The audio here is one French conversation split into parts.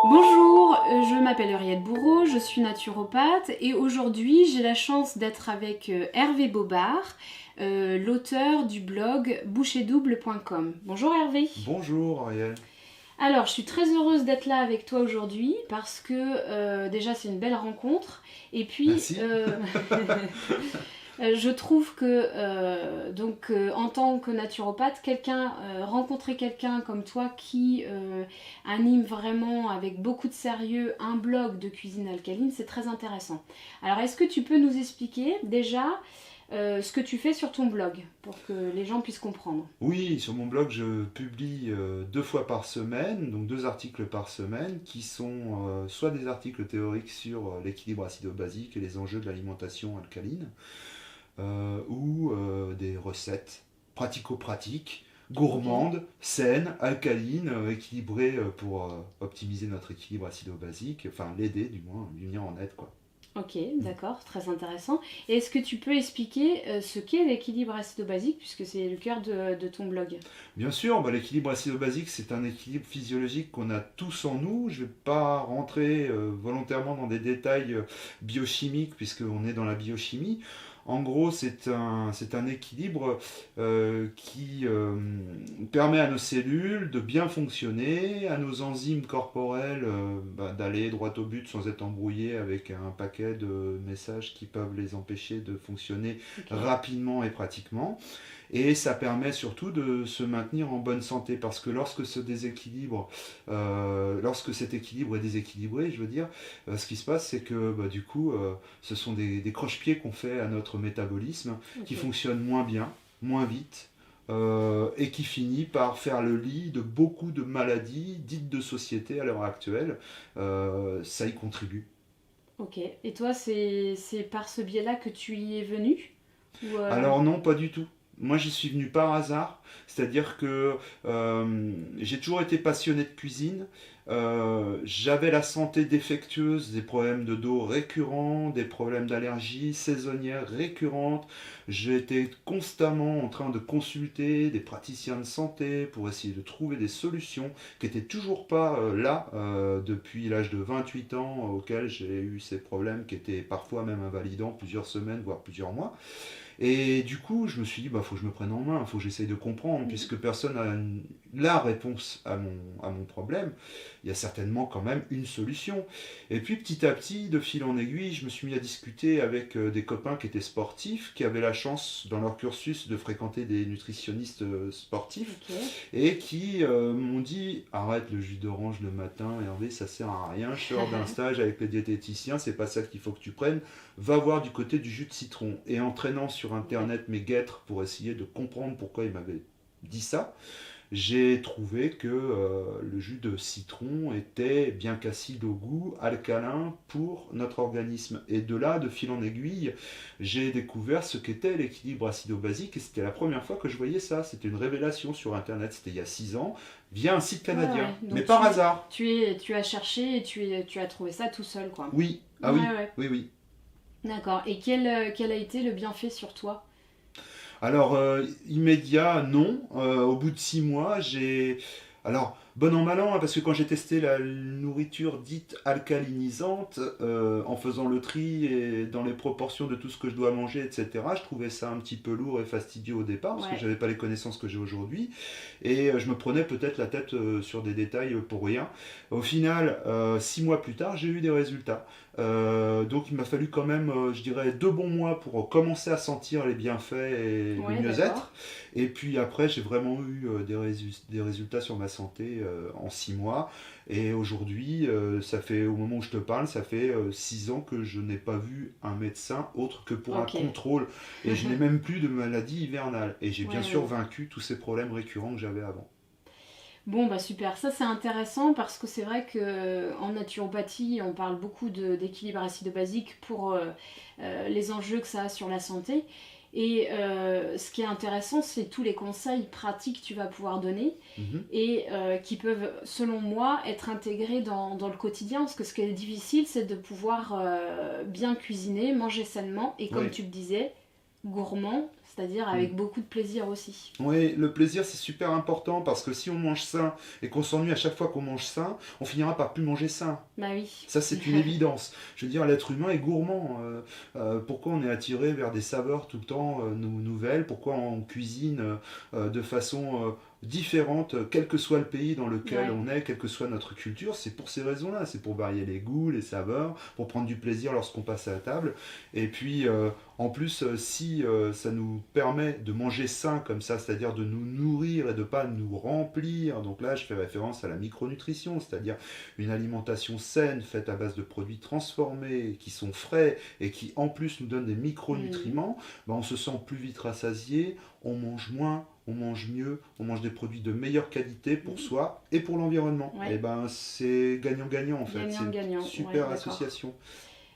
Bonjour, je m'appelle Henriette Bourreau, je suis naturopathe et aujourd'hui j'ai la chance d'être avec Hervé Bobard, l'auteur du blog bouchezdouble.com. Bonjour Hervé. Bonjour Ariel. Alors je suis très heureuse d'être là avec toi aujourd'hui parce que déjà c'est une belle rencontre et puis Merci. je trouve que en tant que naturopathe, rencontrer quelqu'un comme toi qui anime vraiment avec beaucoup de sérieux un blog de cuisine alcaline, c'est très intéressant. Alors est-ce que tu peux nous expliquer déjà ce que tu fais sur ton blog pour que les gens puissent comprendre? Oui, sur mon blog, je publie 2 fois par semaine, donc 2 articles par semaine, qui sont soit des articles théoriques sur l'équilibre acido-basique et les enjeux de l'alimentation alcaline, ou des recettes pratico-pratiques, Ok. gourmandes, saines, alcalines, équilibrées pour optimiser notre équilibre acido-basique, enfin l'aider du moins, lui venir en aide quoi. Ok, d'accord, très intéressant. Et est-ce que tu peux expliquer ce qu'est l'équilibre acido-basique puisque c'est le cœur de ton blog? Bien sûr, bah, l'équilibre acido-basique, c'est un équilibre physiologique qu'on a tous en nous. Je ne vais pas rentrer volontairement dans des détails biochimiques, puisqu'on est dans la biochimie. En gros, c'est un équilibre qui permet à nos cellules de bien fonctionner, à nos enzymes corporelles d'aller droit au but sans être embrouillées avec un paquet de messages qui peuvent les empêcher de fonctionner Ok, rapidement et pratiquement. Et ça permet surtout de se maintenir en bonne santé parce que lorsque cet équilibre est déséquilibré, je veux dire, ce qui se passe, c'est que du coup, ce sont des croche-pieds qu'on fait à notre métabolisme qui ok. fonctionne moins bien, moins vite. Et qui finit par faire le lit de beaucoup de maladies dites de société à l'heure actuelle. Ça y contribue. Ok. Et toi, c'est par ce biais-là que tu y es venu? Ou Alors non, pas du tout. Moi, j'y suis venu par hasard. C'est-à-dire que j'ai toujours été passionné de cuisine. J'avais la santé défectueuse, des problèmes de dos récurrents, des problèmes d'allergie saisonnières récurrentes. J'étais constamment en train de consulter des praticiens de santé pour essayer de trouver des solutions qui n'étaient toujours pas là depuis l'âge de 28 ans auquel j'ai eu ces problèmes qui étaient parfois même invalidants plusieurs semaines, voire plusieurs mois. Et du coup, je me suis dit, bah, faut que je me prenne en main, faut que j'essaye de comprendre, puisque personne n'a la réponse à mon problème. Il y a certainement quand même une solution. Et puis petit à petit, de fil en aiguille, je me suis mis à discuter avec des copains qui étaient sportifs, qui avaient la chance dans leur cursus de fréquenter des nutritionnistes sportifs, ok. et qui m'ont dit, arrête le jus d'orange le matin, Hervé, ça sert à rien, je sors d'un stage avec les diététiciens, c'est pas ça qu'il faut que tu prennes, va voir du côté du jus de citron. Et en traînant sur Ouais. internet mes guêtres pour essayer de comprendre pourquoi il m'avait dit ça, j'ai trouvé que le jus de citron était, bien qu'acide au goût, alcalin pour notre organisme. Et de là, de fil en aiguille, j'ai découvert ce qu'était l'équilibre acido-basique et c'était la première fois que je voyais ça. C'était une révélation sur internet, c'était il y a 6 ans, via un site Ouais, canadien. ouais. Mais Donc par hasard. tu as cherché et tu as trouvé ça tout seul, quoi. Oui, ah Ouais, oui, ouais. oui, oui. D'accord. Et quel a été le bienfait sur toi? Alors, immédiat, non. Au bout de 6 mois, j'ai... Alors, bon an, mal an, hein, parce que quand j'ai testé la nourriture dite alcalinisante, en faisant le tri et dans les proportions de tout ce que je dois manger, etc., je trouvais ça un petit peu lourd et fastidieux au départ, parce que Ouais. j'avais pas les connaissances que j'ai aujourd'hui, et je me prenais peut-être la tête sur des détails pour rien. Au final, 6 mois plus tard, j'ai eu des résultats. Donc il m'a fallu quand même, je dirais, 2 bons mois pour commencer à sentir les bienfaits et le Ouais, d'accord. mieux-être. Et puis après, j'ai vraiment eu des résultats sur ma santé en 6 mois. Et aujourd'hui, ça fait, au moment où je te parle, ça fait 6 ans que je n'ai pas vu un médecin autre que pour un Ok. contrôle. Et je n'ai même plus de maladie hivernale. Et j'ai bien Ouais, sûr ouais. vaincu tous ces problèmes récurrents que j'avais avant. Bon, bah super. Ça, c'est intéressant parce que c'est vrai qu'en naturopathie, on parle beaucoup d'équilibre acido-basique pour les enjeux que ça a sur la santé. Et ce qui est intéressant, c'est tous les conseils pratiques que tu vas pouvoir donner Mhm. et qui peuvent, selon moi, être intégrés dans le quotidien. Parce que ce qui est difficile, c'est de pouvoir bien cuisiner, manger sainement et, comme Oui, tu le disais, gourmand, c'est-à-dire avec beaucoup de plaisir aussi. Oui, le plaisir c'est super important parce que si on mange sain et qu'on s'ennuie à chaque fois qu'on mange sain, on finira par plus manger sain. Bah oui. Ça c'est une évidence. Je veux dire, l'être humain est gourmand. Pourquoi on est attiré vers des saveurs tout le temps nouvelles? Pourquoi on cuisine de façon différente, quel que soit le pays dans lequel Ouais. on est, quelle que soit notre culture? C'est pour ces raisons-là. C'est pour varier les goûts, les saveurs, pour prendre du plaisir lorsqu'on passe à la table. Et puis en plus, si ça nous permet de manger sain comme ça, c'est-à-dire de nous nourrir et de ne pas nous remplir, donc là je fais référence à la micronutrition, c'est-à-dire une alimentation saine faite à base de produits transformés, qui sont frais et qui en plus nous donnent des Mhm. micronutriments, ben, on se sent plus vite rassasié, on mange moins, on mange mieux, on mange des produits de meilleure qualité pour Mhm. soi et pour l'environnement. Et Ouais. ben c'est gagnant-gagnant en fait, c'est une Gagnant-gagnant. Ouais, super d'accord. association.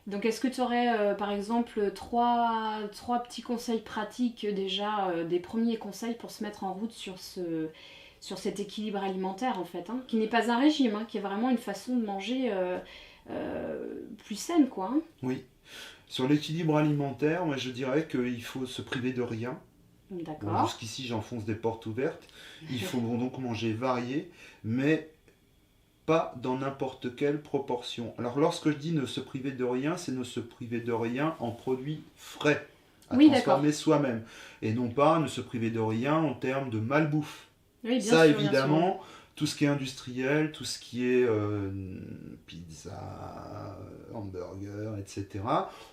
Donc, est-ce que tu aurais, par exemple, trois petits conseils pratiques, déjà, des premiers conseils pour se mettre en route sur cet équilibre alimentaire, en fait, hein, qui n'est pas un régime, hein, qui est vraiment une façon de manger plus saine, quoi. Hein. Oui. Sur l'équilibre alimentaire, moi je dirais qu'il faut se priver de rien. Bon, D'accord. jusqu'ici j'enfonce des portes ouvertes. Il faut donc manger varié, mais pas dans n'importe quelle proportion. Alors lorsque je dis ne se priver de rien, c'est ne se priver de rien en produits frais, à Oui, d'accord. transformer soi-même. Et non pas ne se priver de rien en termes de malbouffe. Oui, bien Ça sûr, bien sûr. évidemment, tout ce qui est industriel, tout ce qui est pizza, hamburger, etc.,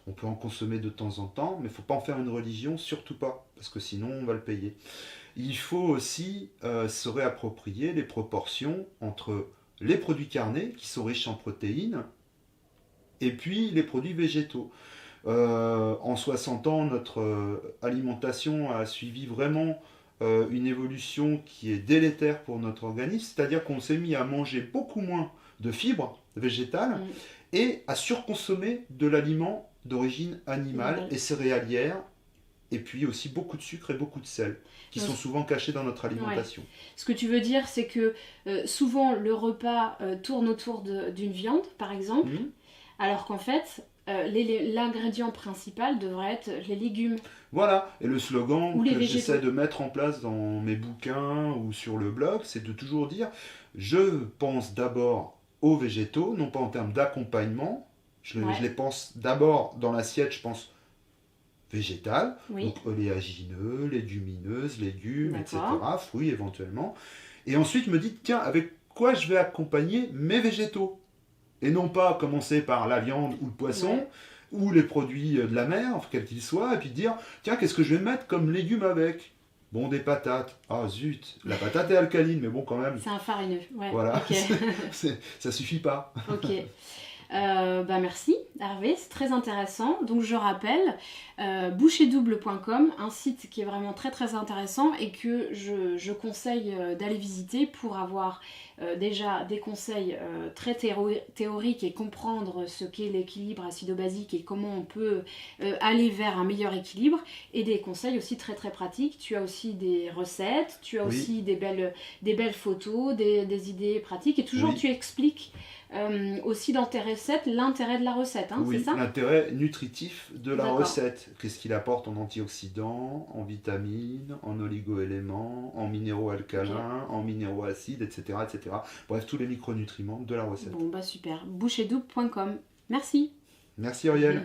on peut en consommer de temps en temps, mais il ne faut pas en faire une religion, surtout pas, parce que sinon on va le payer. Il faut aussi se réapproprier les proportions entre les produits carnés, qui sont riches en protéines, et puis les produits végétaux. En 60 ans, notre alimentation a suivi vraiment une évolution qui est délétère pour notre organisme, c'est-à-dire qu'on s'est mis à manger beaucoup moins de fibres végétales Mm. et à surconsommer de l'aliment d'origine animale Animal. et céréalière, et puis aussi beaucoup de sucre et beaucoup de sel, qui Donc, sont souvent cachés dans notre ouais. alimentation. Ce que tu veux dire, c'est que souvent le repas tourne autour d'une viande, par exemple, Mhm. alors qu'en fait, l'ingrédient principal devrait être les légumes Voilà, et le slogan ou les que j'essaie végétaux. de mettre en place dans mes bouquins ou sur le blog, c'est de toujours dire, je pense d'abord aux végétaux, non pas en termes d'accompagnement, je Ouais, les pense d'abord dans l'assiette, je pense végétal, oui, donc oléagineux, légumineuses, légumes, d'accord. etc., fruits éventuellement, et ensuite me dit, tiens, avec quoi je vais accompagner mes végétaux? Et non pas commencer par la viande ou le poisson, Ouais. ou les produits de la mer, quels qu'ils soient, et puis dire, tiens, qu'est-ce que je vais mettre comme légumes avec? Bon, des patates. Ah zut, la patate est alcaline, mais bon, quand même, C'est un farineux. Ouais, voilà, ok. ça suffit pas. Ok. Bah merci Hervé, c'est très intéressant. Donc je rappelle, boucherdouble.com, un site qui est vraiment très très intéressant et que je conseille d'aller visiter pour avoir déjà des conseils très théoriques et comprendre ce qu'est l'équilibre acido-basique et comment on peut aller vers un meilleur équilibre, et des conseils aussi très très pratiques. Tu as aussi des recettes, tu as Oui, aussi des belles photos, des idées pratiques, et toujours oui, tu expliques aussi dans tes recettes l'intérêt de la recette, hein, c'est oui, ça? l'intérêt nutritif de la D'accord. recette. Qu'est-ce qu'il apporte en antioxydants, en vitamines, en oligo-éléments, en minéraux Ok. alcalins, en minéraux acides, etc., etc. Bref, tous les micronutriments de la recette. Bon, bah super. Boucherdouble.com. Merci. Merci Ariel.